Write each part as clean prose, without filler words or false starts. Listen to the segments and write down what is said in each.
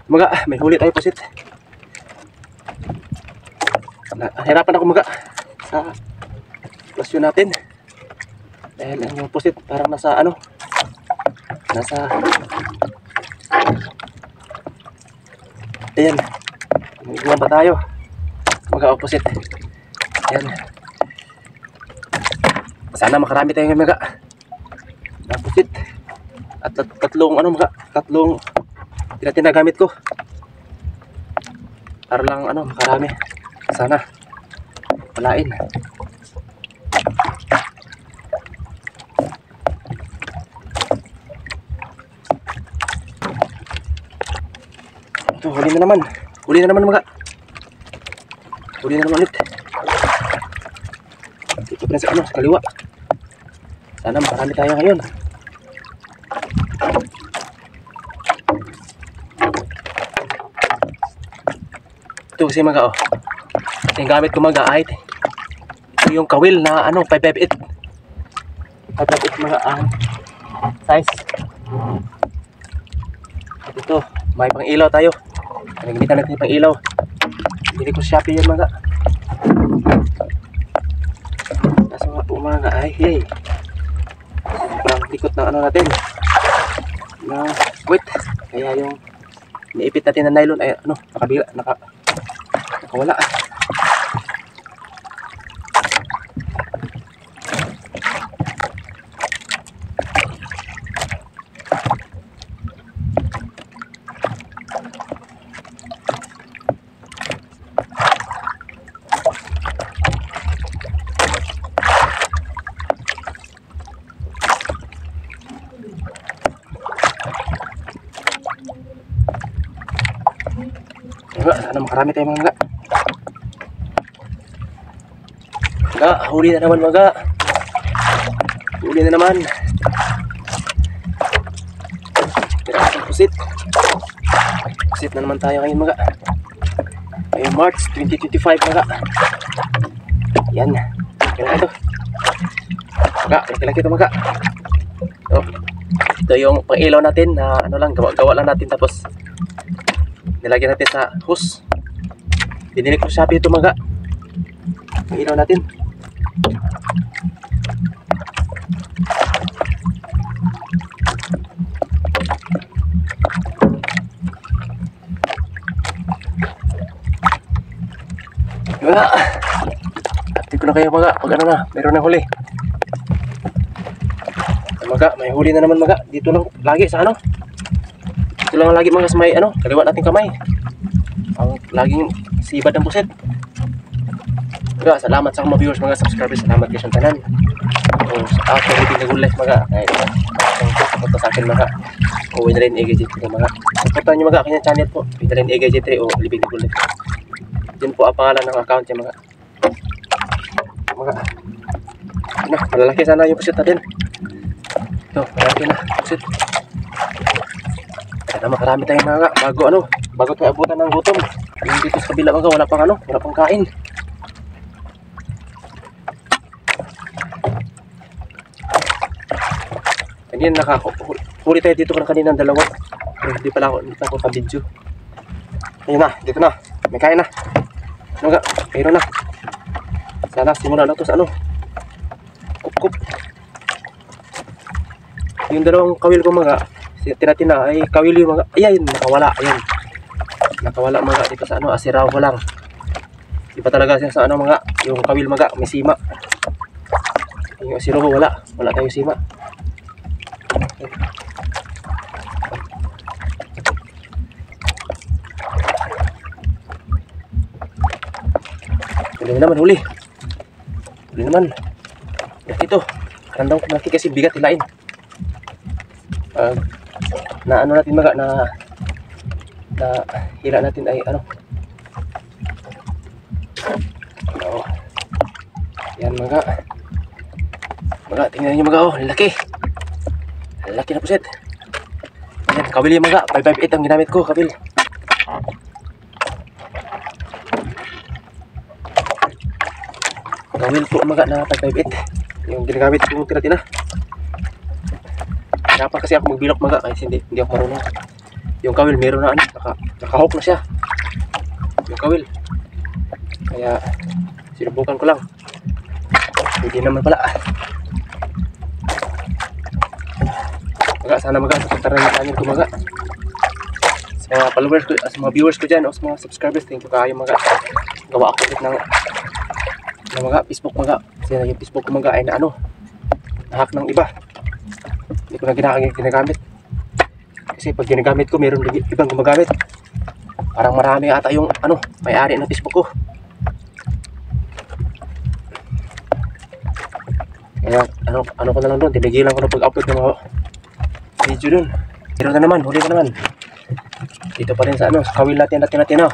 Mga, may huli tayo pusit. Hirapan ako mga sa plasyon natin. Dahil ang pusit parang nasa ano, nasa ayan, nagiguan pa tayo mga opposite. Ayan, sana makarami tayo ng mga opposite. At tatlong ano mga, tatlong tinagamit ko para lang ano makarami. Sana palain. Ito, huli na naman. Huli na naman mga. Huli na naman ulit. Dito pa sa ano, sa kaliwa. Sana marami tayo ngayon. Ito kasi mga oh. Yung gamit ko mga ay ito yung kawil na ano 558. 558 mga size. At ito, may pang ilaw tayo. Nagamitan natin yung pang ilaw. Hindi ko Shopee yan mga. Kaso nga po mga ay hey. Sobrang likot ng ano natin. Na wait. Kaya yung naipit natin na nylon ay ano nakabila nakawala. Sana makarami tayo mga huli na naman mga. Huli na naman. Pirasong pusit. Pusit na naman tayo ngayon mga. Ngayon March 2025 mga. Yan. Kailan ito? Mga, kailan ito mga. Ito yung pang-ilaw natin na ano lang, gawa lang natin tapos nilagyan natin sa hose. Binili ko sa Shopee ito mga. Pang-ilaw natin. Mga, ati ko na kayo mga, pag ano na, meron na huli. Mga, may huli na naman mga, dito lang lagi sa ano. Dito lang lagi mga sa may ano, kaliwa nating kamay. Ang laging sibad ng puset. Mga, salamat sa mga viewers, mga subscribers, salamat kayo sa tanan. Sa ako, living na good life mga. Ay, supporta sa akin mga. O Winrain AG3 mga. Supportan nyo mga kanyang channel po, Winrain AG3 o living na good life. Yun po ang pangalan ng account niya mga. Ano, malalaki sana yung pusit natin. Ito, malalaki na pusit. Sana makarami tayong mga bago tayo abutan ng gutom. Yung dito sa kabila mga, wala pang kain. Kanina huli tayo dito kanina ng dalawa. Hindi pa ako ka-video. Ayun na, dito na. May kain na. Mga, mayroon na. Sana simula na ito sa ano. Kup. Yung dalawang kawil ko mga, tinatina ay kawil yung mga, ayan, nakawala. Ayan. Nakawala mga dito sa ano, asiraw ko lang. Di pa talaga siya sa ano mga, yung kawil mga, may sima. Yung asiraw ko wala tayong sima. Huli naman, huli naman. Ito, randang kumaki kasi bigat hilain. Na ano natin mga, na hila natin ay ano. Yan mga, tingnan nyo mga, oh, laki na puset. Yan, kabil yung mga, 558 ang ginamit ko, kabil. Kawil po mga na 558 yung ginagamit ko tira-tira. Dapat kasi ako magbilok mga kasi hindi ako marunong. yung kawil meron na ano, nakahawk na siya. Yung kawil. Kaya sinubukan ko lang. Hindi naman pala. Maga, sana maga, supportaran na channel ko maga. Sa mga followers ko, sa mga viewers ko dyan, o sa mga subscribers, thank you kayo maga. Gawa ako ulit ng maga, Facebook maga. Kasi yung Facebook ko maga ay na ano, nahack ng iba. Hindi ko na ginagamit. Kasi pag ginagamit ko, meron ibang gumagamit. Parang marami ata yung ano, may-ari ng Facebook ko. Kaya ano ko na lang doon, tinigilan ko na pag-upload ng mga video doon. Pero na naman, huli na naman. Dito pa rin sa ano, sa kawil natin na.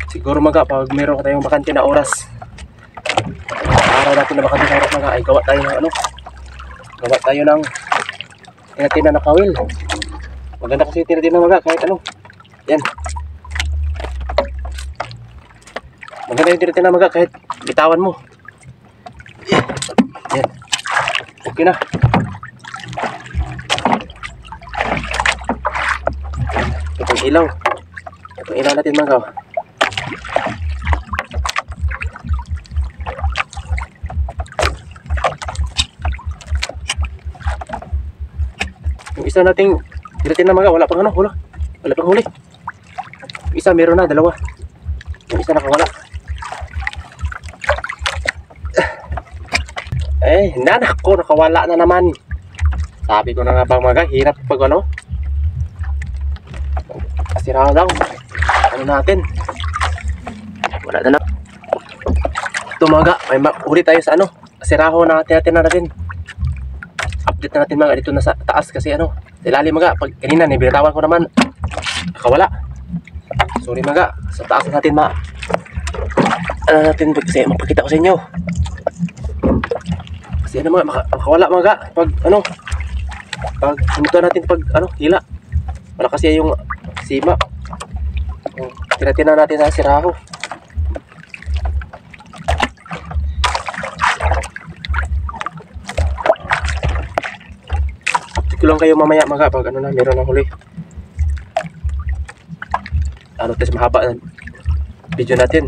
Siguro maga, pag meron ka tayong bakante na oras, araw natin na bakante na oras maga, ay gawa tayo ng ano, gawa tayo ng tinatina na kawil. Maganda kasi tinatina maga, kahit ano. Yan. Maganda yung tinatina maga, kahit bitawan mo. Yan. Okay na. Itong ilaw. Itong ilaw natin mga kaw. Yung isa nating dilatin na mga wala pang ano, wala pang huli. Yung isa meron na, dalawa. Yung isa nakawala. Nanak ko, nakawala na naman. Sabi ko na nga bang mga, hirap pag ano. Sira lang. Ano natin? Wala na na. Tumaga, may ulit tayo sa ano. Siraho na natin. Update na natin mga dito na sa taas kasi ano. Ilalim mga, pag kanina nibitawan ko naman. Nakawala. Sorry mga, sa taas natin ano natin kasi mapakita ko sa inyo. Kasi ano mga, makawala mga pag ano, pag sinuto natin pag ano, hila. Wala kasi yung sima. Tinatina natin sa siraho. Update ko lang kayo mamaya mga pag ano na, meron na huli. Ano tes mahaba na video natin.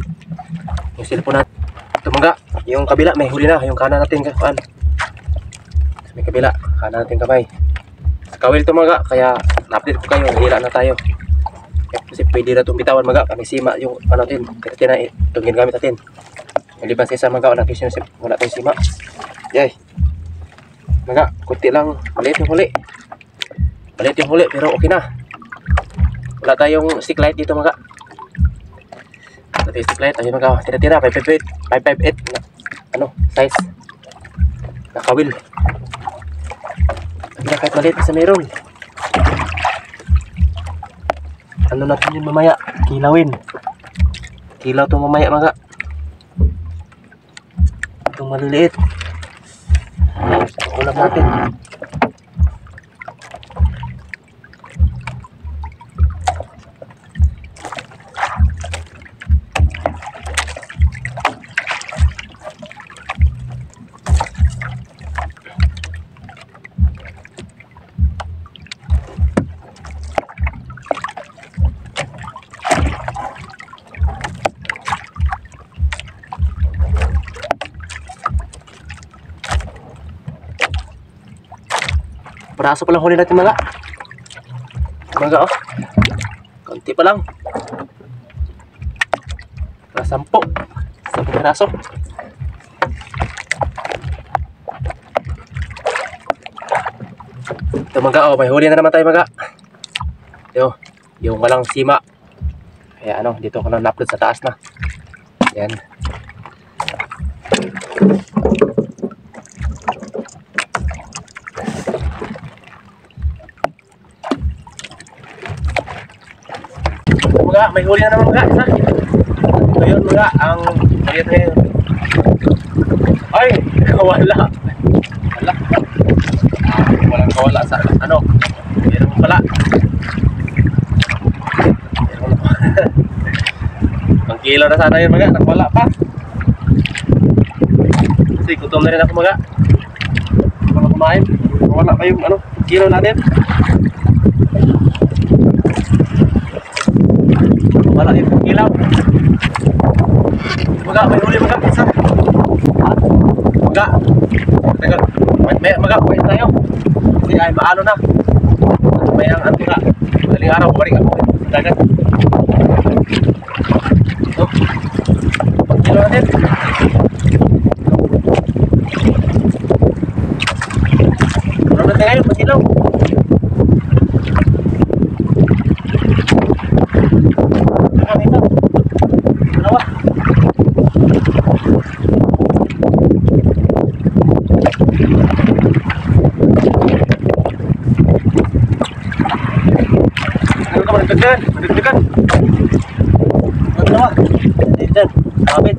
Yung cellphone natin. Ito mga, yung kabila may huli na, yung kanan natin kakuan. May kabila, kanan natin kamay. Sa kawil ito mga, kaya na-update ko kayo, hila na tayo. Kasi pwede na itong bitawan mga, kami sima yung ano natin, tinatina itong ginagamit natin. Maliban sa isang mga, wala tayong sima. Yay. Mga, kunti lang, maliit yung huli. Maliit yung huli, pero okay na. Wala tayong stick light dito mga. Wala tayong stick light, ayun mga, tira-tira, 558 na, ano, size. Nakawil. Hindi kahit maliit sa meron. Ano natin yun mamaya? Kilawin. Kilaw itong mamaya mga. Itong maliliit. Ulam natin. Peraso pa lang huli natin mga. Mga oh. Konti pa lang. Para 10 peraso. Ito mga oh, may huli na naman tayo mga. Ito, yung walang sima. Kaya ano, dito ko na na-upload sa taas na. Yan. Mga, may huli na naman mga isa. So yun mga, ang maliit ngayon. Ay, wala. Walang kawala sa ano. Meron mo pala. Meron mo. Ang kilo na sana yun mga, nakawala pa. Kasi gutom na rin ako mga. Wala kumain. Wala pa yung ano, kilo natin. Wala yung ilaw. Maga, may huli maga. Isa. Maga. Tagal. Maga, wait tayo. Kasi ay maano na. May ang ano maga. Daling araw, balik ako. Dagat. Ito. Pagkilo natin. Ano natin ngayon, pagkilo. Dagdagan. Dalawa. Dagdagan. Kapit.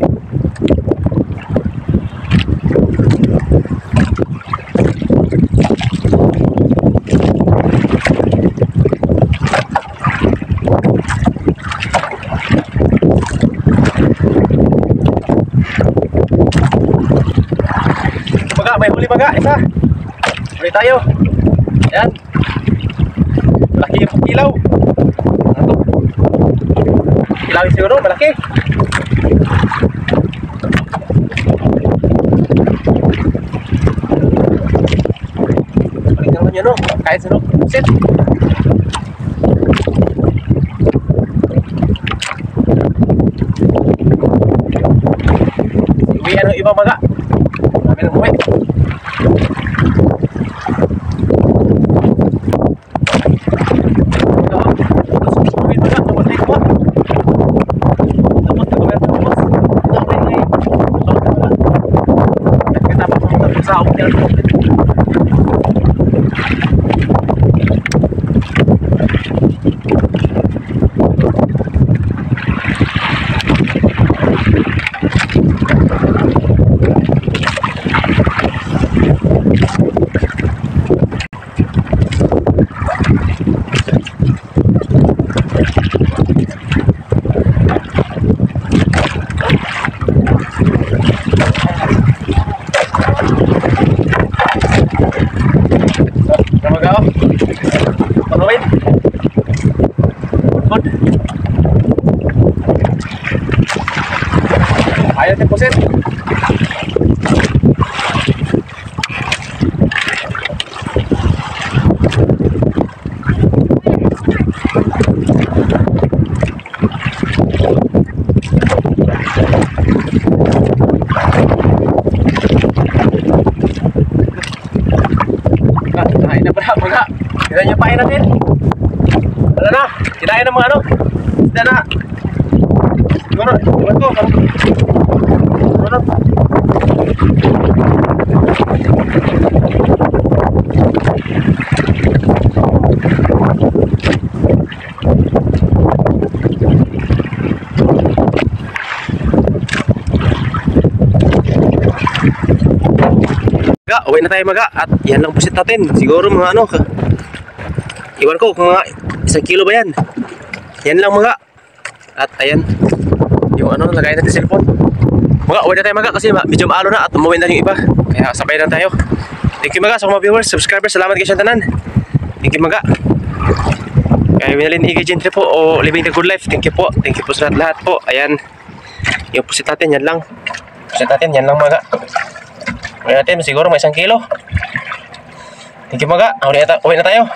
Maga, may huli maga. Isa. Huli tayo. Ayan. Malaki yung ilaw. Ilawin siguro, malaki. Balik naman yun, no? Kahit sino, sit. Uwi, ano iba maga? Kami nang uwi. Sa hotel. Panawin. Good. Ayaw natin pusit. Kinain na pala mga. Kinain niya pain natin. Wala na. Kinain ng mga ano. Hindi na. Siguro. Iwan ko. Siguro. Uwi na tayo maga at yan lang pusit natin. Siguro mga ano, iwan ko kung mga 1 kilo ba yan. Yan lang maga. At ayan yung ano, lagay natin cellphone. Maga, uwi na tayo maga kasi medyo maalo na at umuwi na yung iba. Kaya sabay lang tayo. Thank you maga sa mga viewers, subscribers. Salamat kayo sa tanan. Thank you maga. Kaya Winalin Igay Gentry po o Living the Good Life. Thank you po. Thank you po sa lahat po. Ayan yung pusit natin, yan lang. Pusit natin, yan lang maga. Uwi natin siguro may 1 kilo. Thank you maga. Uwi na tayo.